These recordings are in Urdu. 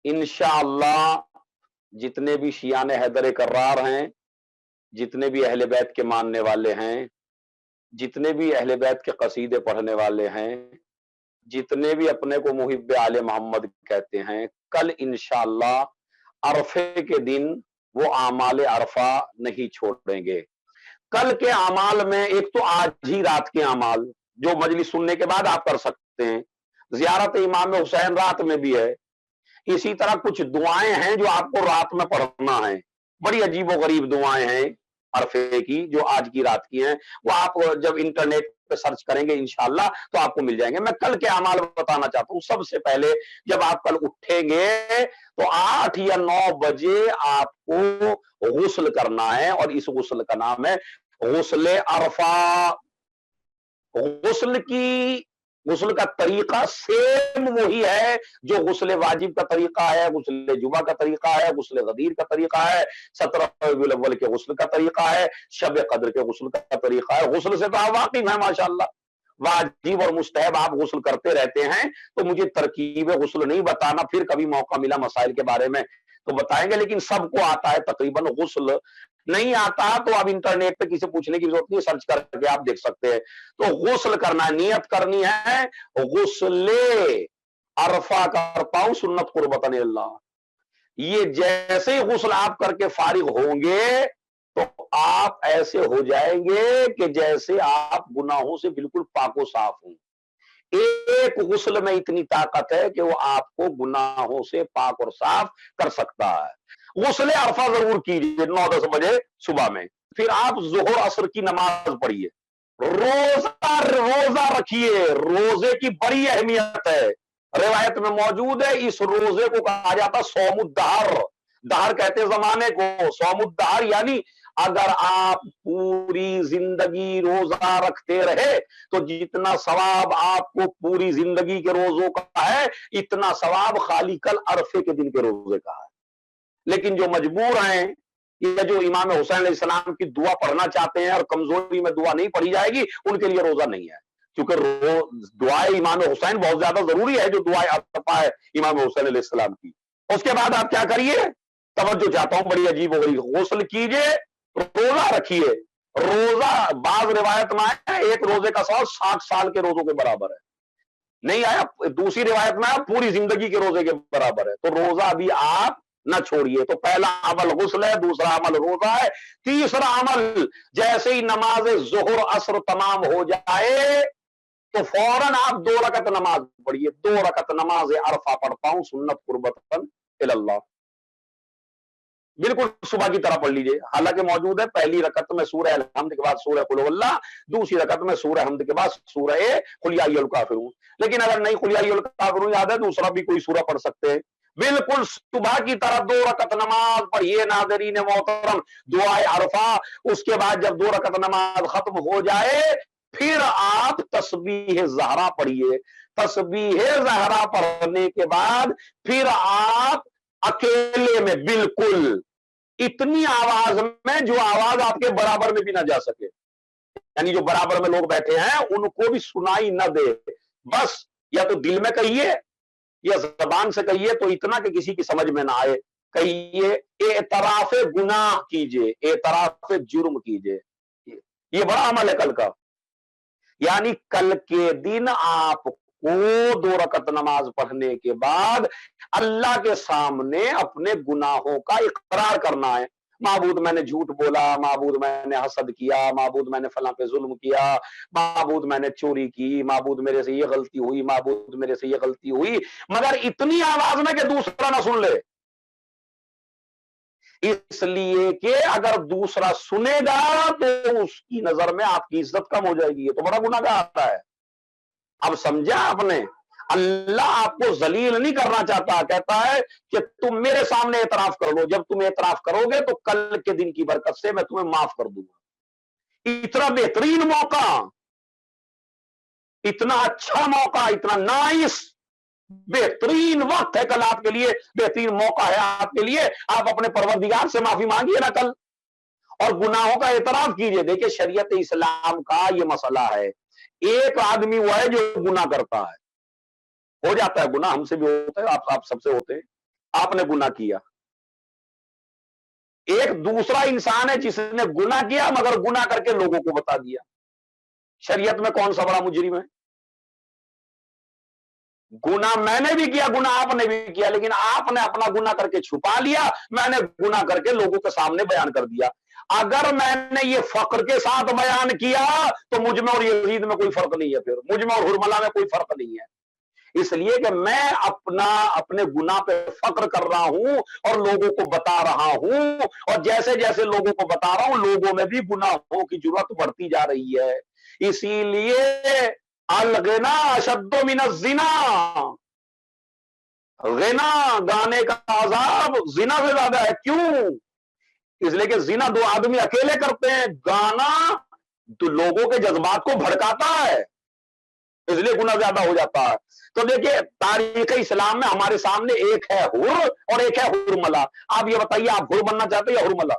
انشاءاللہ جتنے بھی شیعان حیدر کرار ہیں، جتنے بھی اہل بیت کے ماننے والے ہیں، جتنے بھی اہل بیت کے قصیدے پڑھنے والے ہیں، جتنے بھی اپنے کو محب آل محمد کہتے ہیں، کل انشاءاللہ عرفے کے دن وہ اعمال عرفہ نہیں چھوڑیں گے۔ کل کے اعمال میں ایک تو آج ہی رات کے اعمال جو مجلس سننے کے بعد آپ کر سکتے ہیں، زیارت امام حسین رات میں بھی ہے، اسی طرح کچھ دعائیں ہیں جو آپ کو رات میں پڑھنا ہے، بڑی عجیب و غریب دعائیں ہیں عرفے کی جو آج کی رات کی ہیں، وہ آپ جب انٹرنیٹ پہ سرچ کریں گے انشاءاللہ تو آپ کو مل جائیں گے۔ میں کل کے اعمال بتانا چاہتا ہوں۔ سب سے پہلے جب آپ کل اٹھیں گے تو 8 یا 9 بجے آپ کو غسل کرنا ہے، اور اس غسل کا نام ہے غسل عرفہ۔ غسل کا طریقہ سیم وہی ہے جو غسل واجب کا طریقہ ہے، غسل جمعہ کا طریقہ ہے، غسل غدیر کا طریقہ ہے، 17 ربیع الاول کے غسل کا طریقہ ہے، شب قدر کے غسل کا طریقہ ہے۔ غسل سے تو آپ واقف ہیں ماشاءاللہ، واجب اور مستحب آپ غسل کرتے رہتے ہیں، تو مجھے ترکیب غسل نہیں بتانا، پھر کبھی موقع ملا مسائل کے بارے میں تو بتائیں گے، لیکن سب کو آتا ہے تقریباً غسل۔ نہیں آتا تو اب انٹرنیٹ پہ کسی پوچھنے کی ضرورت نہیں، سرچ کر کے آپ دیکھ سکتے ہیں۔ تو غسل کرنا ہے، نیت کرنی ہے غسل عرفہ کرتا ہوں سنت قربتن اللہ۔ یہ جیسے ہی غسل آپ کر کے فارغ ہوں گے تو آپ ایسے ہو جائیں گے کہ جیسے آپ گناہوں سے بالکل پاک و صاف ہوں۔ ایک غسل میں اتنی طاقت ہے کہ وہ آپ کو گناہوں سے پاک اور صاف کر سکتا ہے۔ غسل عرفہ ضرور کیجیے 9-10 بجے صبح میں، پھر آپ ظہر عصر کی نماز پڑھیے، روزہ رکھیے۔ روزے کی بڑی اہمیت ہے، روایت میں موجود ہے اس روزے کو کہا جاتا صوم الدہر، دہر کہتے زمانے کو، صوم الدہر یعنی اگر آپ پوری زندگی روزہ رکھتے رہے تو جتنا ثواب آپ کو پوری زندگی کے روزوں کا ہے اتنا ثواب خالی کل عرفے کے دن کے روزے کا ہے۔ لیکن جو مجبور ہیں یا جو امام حسین علیہ السلام کی دعا پڑھنا چاہتے ہیں اور کمزوری میں دعا نہیں پڑھی جائے گی، ان کے لیے روزہ نہیں ہے، کیونکہ دعائے امام حسین بہت زیادہ ضروری ہے جو دعائے عرفہ ہے امام حسین علیہ السلام کی۔ اس کے بعد آپ کیا کریے، توجہ چاہتا ہوں بڑی عجیب ہو گئی، غسل کیجئے، روزہ رکھیے۔ روزہ بعض روایت میں ہے ایک روزے کا ثواب 60 سال کے روزوں کے برابر ہے، نہیں آیا دوسری روایت میں ہے پوری زندگی کے روزے کے برابر ہے۔ تو روزہ بھی آپ نہ چھوڑیے۔ تو پہلا عمل غسل ہے، دوسرا عمل روزہ ہے، تیسرا عمل جیسے ہی نماز ظہر عصر تمام ہو جائے تو فوراً آپ 2 رکعت نماز پڑھیے۔ 2 رکعت نماز عرفہ پڑھتا ہوں سنت قربتن اللہ، بالکل صبح کی طرح پڑھ لیجئے۔ حالانکہ موجود ہے پہلی رکعت میں سورہ الحمد کے بعد سورہ قل واللہ، دوسری رکعت میں سورہ حمد کے بعد سورہ قل یا ایھا الکافرون، لیکن اگر نہیں قل یا ایھا الکافرون یاد ہے دوسرا بھی کوئی سورہ پڑھ سکتے ہیں۔ بالکل صبح کی طرح 2 رکعت نماز پڑھیے ناظرین محترم، دعائے عرفہ۔ اس کے بعد جب 2 رکعت نماز ختم ہو جائے پھر آپ تسبیح زہرا پڑھیے۔ تسبیح زہرا پڑھنے کے بعد پھر آپ اکیلے میں بالکل اتنی آواز میں جو آواز آپ کے برابر میں بھی نہ جا سکے، یعنی جو برابر میں لوگ بیٹھے ہیں ان کو بھی سنائی نہ دے، بس یا تو دل میں کہیے یا زبان سے کہیے تو اتنا کہ کسی کی سمجھ میں نہ آئے، کہیے اعتراف گناہ کیجئے، اعتراف جرم کیجئے۔ یہ بڑا عمل ہے کل کا، یعنی کل کے دن آپ کو 2 رکعت نماز پڑھنے کے بعد اللہ کے سامنے اپنے گناہوں کا اقرار کرنا ہے۔ معبود میں نے جھوٹ بولا، معبود میں نے حسد کیا، معبود میں نے فلاں پہ ظلم کیا، معبود میں نے چوری کی، معبود میرے سے یہ غلطی ہوئی، معبود میرے سے یہ غلطی ہوئی، مگر اتنی آواز میں کہ دوسرا نہ سن لے، اس لیے کہ اگر دوسرا سنے گا تو اس کی نظر میں آپ کی عزت کم ہو جائے گی، یہ تو بڑا گناہ گار ہے۔ اب سمجھا آپ نے، اللہ آپ کو ذلیل نہیں کرنا چاہتا، کہتا ہے کہ تم میرے سامنے اعتراف کر لو، جب تم اعتراف کرو گے تو کل کے دن کی برکت سے میں تمہیں معاف کر دوں گا۔ اتنا بہترین موقع، اتنا اچھا موقع، اتنا نائس بہترین وقت ہے کل آپ کے لیے، بہترین موقع ہے آپ کے لیے۔ آپ اپنے پروردگار سے معافی مانگیے نا کل، اور گناہوں کا اعتراف کیجئے۔ دیکھیں شریعت اسلام کا یہ مسئلہ ہے، ایک آدمی وہ ہے جو گناہ کرتا ہے، ہو جاتا ہے گناہ، ہم سے بھی ہوتا ہے، آپ سب سے ہوتے ہیں، آپ نے گناہ کیا. ایک دوسرا انسان ہے جس نے گناہ کیا مگر گناہ کر کے لوگوں کو بتا دیا. شریعت میں کون سا بڑا مجرم ہے؟ گناہ میں نے بھی کیا، گناہ آپ نے بھی کیا، لیکن آپ نے اپنا گناہ کر کے چھپا لیا، میں نے گناہ کر کے لوگوں کے سامنے بیان کر دیا. اگر میں نے یہ فقر کے ساتھ بیان کیا تو مجھ میں اور یزید میں کوئی فرق نہیں ہے، پھر مجھ میں اور ہرملہ میں کوئی فرق نہیں ہے. اس لیے کہ میں اپنے گناہ پہ فخر کر رہا ہوں اور لوگوں کو بتا رہا ہوں، اور جیسے جیسے لوگوں کو بتا رہا ہوں لوگوں میں بھی گناہوں کی ضرورت بڑھتی جا رہی ہے. اسی لیے الغنا اشد من الزنا، غنا گانے کا عذاب زنا سے زیادہ ہے. کیوں؟ اس لیے کہ زنا دو آدمی اکیلے کرتے ہیں، گانا تو لوگوں کے جذبات کو بھڑکاتا ہے، اس لیے گناہ زیادہ ہو جاتا ہے. تو دیکھیے تاریخ اسلام میں ہمارے سامنے ایک ہے حر اور ایک ہے حرملہ. آپ یہ بتائیے آپ حر بننا چاہتے ہیں یا حرملہ؟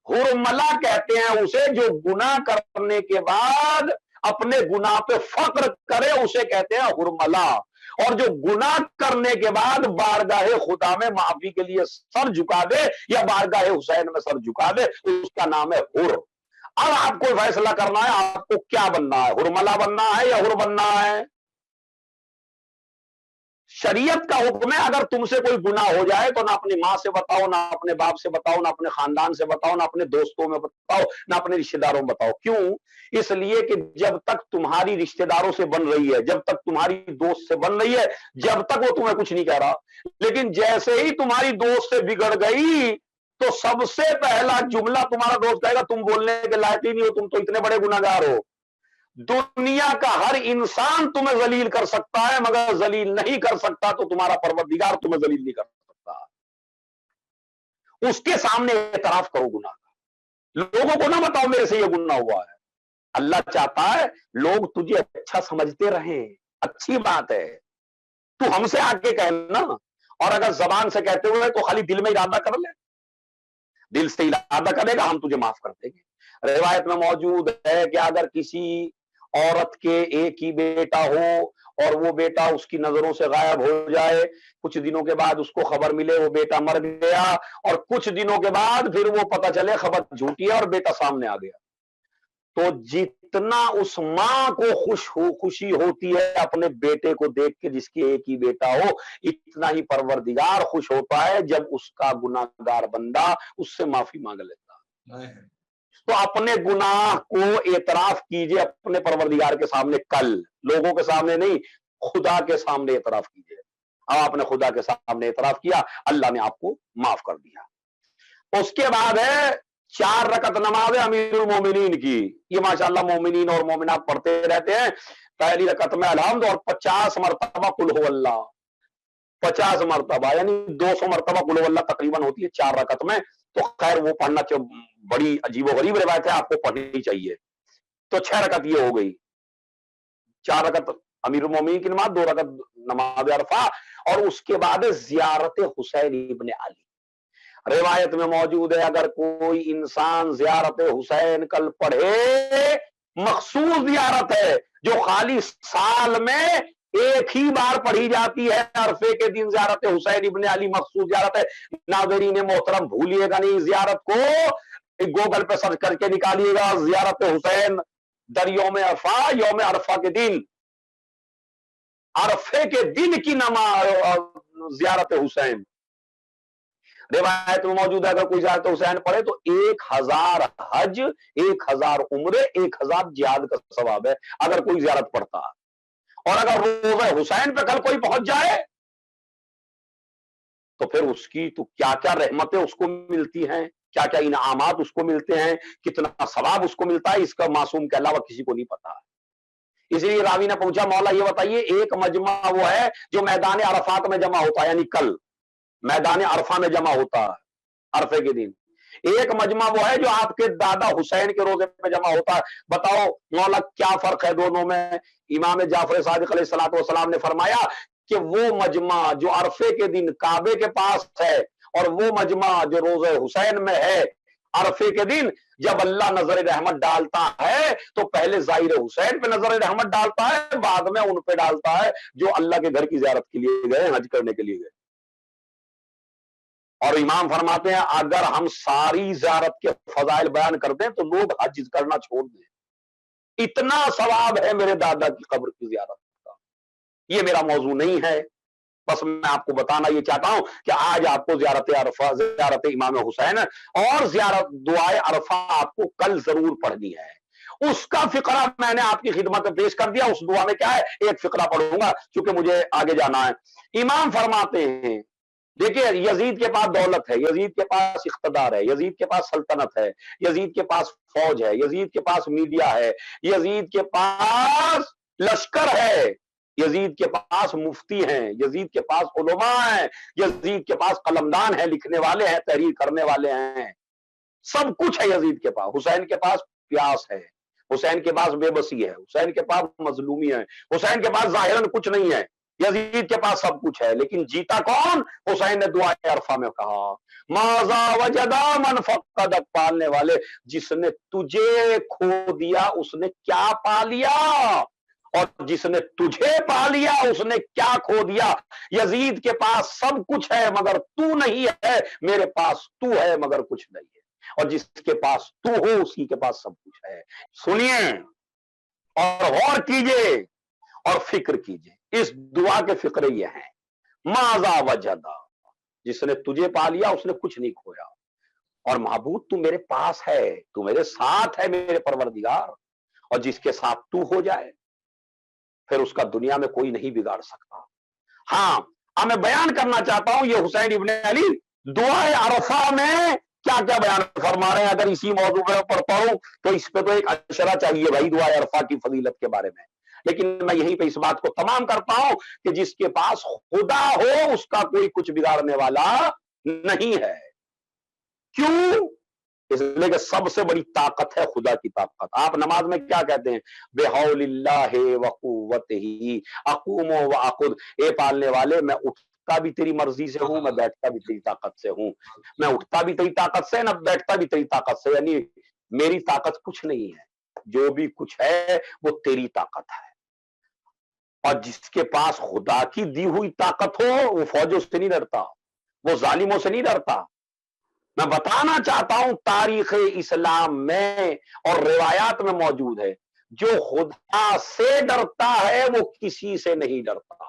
حرملہ کہتے ہیں اسے جو گناہ کرنے کے بعد اپنے گناہ پہ فخر کرے، اسے کہتے ہیں حرملہ. اور جو گناہ کرنے کے بعد بارگاہ خدا میں معافی کے لیے سر جھکا دے یا بارگاہ حسین میں سر جھکا دے، اس کا نام ہے حر. اب آپ کو فیصلہ کرنا ہے آپ کو کیا بننا ہے، حرملہ بننا ہے یا حر بننا ہے. شریعت کا حکم ہے اگر تم سے کوئی گناہ ہو جائے تو نہ اپنی ماں سے بتاؤ، نہ اپنے باپ سے بتاؤ، نہ اپنے خاندان سے بتاؤ، نہ اپنے دوستوں میں بتاؤ، نہ اپنے رشتہ داروں میں بتاؤ. کیوں؟ اس لیے کہ جب تک تمہاری رشتہ داروں سے بن رہی ہے، جب تک تمہاری دوست سے بن رہی ہے، جب تک وہ تمہیں کچھ نہیں کہہ رہا. لیکن جیسے ہی تمہاری دوست سے بگڑ گئی تو سب سے پہلا جملہ تمہارا دوست کہے گا تم بولنے کے لائق ہی نہیں ہو، تم تو اتنے بڑے گناہگار ہو. دنیا کا ہر انسان تمہیں ذلیل کر سکتا ہے مگر ذلیل نہیں کر سکتا تو تمہارا پروردگار تمہیں ذلیل نہیں کر سکتا. اس کے سامنے اعتراف کرو گناہ کا، لوگوں کو نہ بتاؤ میرے سے یہ گناہ ہوا ہے. اللہ چاہتا ہے لوگ تجھے اچھا سمجھتے رہیں، اچھی بات ہے، تو ہم سے آ کے کہنا. اور اگر زبان سے کہتے ہوئے تو خالی دل میں ارادہ کر لے، دل سے ارادہ کرے گا ہم تجھے معاف کر دیں گے. روایت میں موجود ہے کہ اگر کسی عورت کے ایک ہی بیٹا ہو اور وہ بیٹا اس کی نظروں سے غائب ہو جائے، کچھ دنوں کے بعد اس کو خبر ملے وہ بیٹا مر گیا، اور کچھ دنوں کے بعد پھر وہ پتہ چلے خبر جھوٹی ہے اور بیٹا سامنے آ گیا، تو جتنا اس ماں کو خوشی ہوتی ہے اپنے بیٹے کو دیکھ کے جس کی ایک ہی بیٹا ہو، اتنا ہی پروردگار خوش ہوتا ہے جب اس کا گناہگار بندہ اس سے معافی مانگ لیتا ہے. تو اپنے گناہ کو اعتراف کیجئے اپنے پروردگار کے سامنے، کل لوگوں کے سامنے نہیں، خدا کے سامنے اعتراف کیجئے. اب آپ نے خدا کے سامنے اعتراف کیا، اللہ نے آپ کو معاف کر دیا. اس کے بعد ہے 4 رکعت نماز امیر المومنین کی. یہ ماشاءاللہ مومنین اور مومنات پڑھتے رہتے ہیں. پہلی رکعت میں الحمد اور 50 مرتبہ قل هو اللہ، 50 مرتبہ یعنی 200 مرتبہ قل هو اللہ تقریباً ہوتی ہے 4 رکعت میں. تو خیر وہ پڑھنا بڑی عجیب و غریب روایت ہے، آپ کو پڑھنی چاہیے. تو 6 رکعت یہ ہو گئی. 4 رکعت امیر المومنین کی نماز، 2 رکعت نماز عرفہ، اور اس کے بعد زیارت حسین ابن علی. روایت میں موجود ہے اگر کوئی انسان زیارت حسین کل پڑھے، مخصوص زیارت ہے جو خالی سال میں ایک ہی بار پڑھی جاتی ہے، عرفے کے دن زیارت حسین ابن علی مخصوص زیارت ہے. ناظرین محترم بھولیے گا نہیں زیارت کو، گوگل پہ سرچ کر کے نکالیے گا زیارت حسین در یوم عرفہ، یوم عرفہ کے دن، عرفے کے دن کی نماز زیارت حسین. روایت میں موجود ہے اگر کوئی زیارت حسین پڑھے تو 1000 حج، 1000 عمرے، 1000 جہاد کا ثواب ہے اگر کوئی زیارت پڑھتا. اور اگر روزہ حسین پہ کل کوئی پہنچ جائے تو پھر اس کی تو کیا کیا رحمتیں اس کو ملتی ہیں، کیا کیا انعامات اس کو ملتے ہیں، کتنا ثواب اس کو ملتا ہے، اس کا معصوم کے علاوہ کسی کو نہیں پتا. اس لیے راوی نے پوچھا مولا یہ بتائیے ایک مجمع وہ ہے جو میدان عرفات میں جمع ہوتا ہے، یعنی کل میدان عرفہ میں جمع ہوتا ہے عرفے کے دن، ایک مجمع وہ ہے جو آپ کے دادا حسین کے روزے میں جمع ہوتا ہے. بتاؤ مولا کیا فرق ہے دونوں میں؟ امام جعفر صادق علیہ الصلوۃ والسلام نے فرمایا کہ وہ مجمع جو عرفے کے دن کعبے کے پاس ہے اور وہ مجمع جو روزہ حسین میں ہے عرفے کے دن، جب اللہ نظر رحمت ڈالتا ہے تو پہلے ظاہر حسین پہ نظر رحمت ڈالتا ہے، بعد میں ان پہ ڈالتا ہے جو اللہ کے گھر کی زیارت کے لیے گئے، حج کرنے کے لیے گئے. اور امام فرماتے ہیں اگر ہم ساری زیارت کے فضائل بیان کر دیں تو لوگ حج کرنا چھوڑ دیں، اتنا ثواب ہے میرے دادا کی قبر کی زیارت کا۔ یہ میرا موضوع نہیں ہے، بس میں آپ کو بتانا یہ چاہتا ہوں کہ آج آپ کو زیارت عرفہ، زیارت امام حسین اور زیارت دعائے عرفہ آپ کو کل ضرور پڑھنی ہے۔ اس کا فقرہ میں نے آپ کی خدمت میں پیش کر دیا، اس دعا میں کیا ہے ایک فقرہ پڑھوں گا چونکہ مجھے آگے جانا ہے۔ امام فرماتے ہیں دیکھیے یزید کے پاس دولت ہے، یزید کے پاس اقتدار ہے، یزید کے پاس سلطنت ہے، یزید کے پاس فوج ہے، یزید کے پاس میڈیا ہے، یزید کے پاس لشکر ہے، یزید کے پاس مفتی ہیں، یزید کے پاس علماء ہیں، یزید کے پاس قلمدان ہیں، لکھنے والے ہیں، تحریر کرنے والے ہیں، سب کچھ ہے یزید کے پاس۔ حسین کے پاس پیاس ہے، حسین کے پاس بے بسی ہے، حسین کے پاس مظلومی ہے، حسین کے پاس ظاہراً کچھ نہیں ہے، یزید کے پاس سب کچھ ہے، لیکن جیتا کون؟ حسین نے دعائے عرفہ میں کہا ماذا وجدا من فقدک، پالنے والے جس نے تجھے کھو دیا اس نے کیا پا لیا، اور جس نے تجھے پا لیا اس نے کیا کھو دیا۔ یزید کے پاس سب کچھ ہے مگر تو نہیں ہے، میرے پاس تو ہے مگر کچھ نہیں ہے، اور جس کے پاس تو ہو اسی کے پاس سب کچھ ہے۔ سنیے اور غور کیجئے اور فکر کیجئے، اس دعا کے فقرے یہ ہیں ماذا وجدا، جس نے تجھے پا لیا اس نے کچھ نہیں کھویا، اور معبود تو میرے پاس ہے، تو میرے ساتھ ہے میرے پروردگار، اور جس کے ساتھ تو ہو جائے پھر اس کا دنیا میں کوئی نہیں بگاڑ سکتا۔ ہاں اب میں بیان کرنا چاہتا ہوں یہ حسین ابن علی دعائے عرفہ میں کیا کیا بیان فرما رہے ہیں۔ اگر اسی موضوع پر پڑھوں تو اس پہ تو ایک اشرہ چاہیے بھائی دعائے عرفہ کی فضیلت کے بارے میں، لیکن میں یہیں پہ اس بات کو تمام کرتا ہوں کہ جس کے پاس خدا ہو اس کا کوئی کچھ بگاڑنے والا نہیں ہے۔ کیوں؟ اس لیے کہ سب سے بڑی طاقت ہے خدا کی طاقت۔ آپ نماز میں کیا کہتے ہیں؟ بحول اللہ وقوتہ اقوم واقعد، اے پالنے والے میں اٹھتا بھی تیری مرضی سے ہوں، میں بیٹھتا بھی تیری طاقت سے ہوں، میں اٹھتا بھی تیری طاقت سے نہ بیٹھتا بھی تیری طاقت سے، یعنی میری طاقت کچھ نہیں ہے، جو بھی کچھ ہے وہ تیری طاقت ہے۔ اور جس کے پاس خدا کی دی ہوئی طاقت ہو وہ فوجوں سے نہیں ڈرتا، وہ ظالموں سے نہیں ڈرتا۔ میں بتانا چاہتا ہوں تاریخ اسلام میں اور روایات میں موجود ہے جو خدا سے ڈرتا ہے وہ کسی سے نہیں ڈرتا،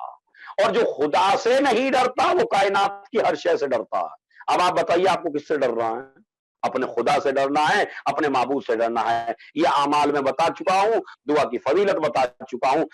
اور جو خدا سے نہیں ڈرتا وہ کائنات کی ہر شے سے ڈرتا ہے۔ اب آپ بتائیے آپ کو کس سے ڈر رہا ہے؟ اپنے خدا سے ڈرنا ہے، اپنے معبود سے ڈرنا ہے۔ یہ اعمال میں بتا چکا ہوں، دعا کی فضیلت بتا چکا ہوں۔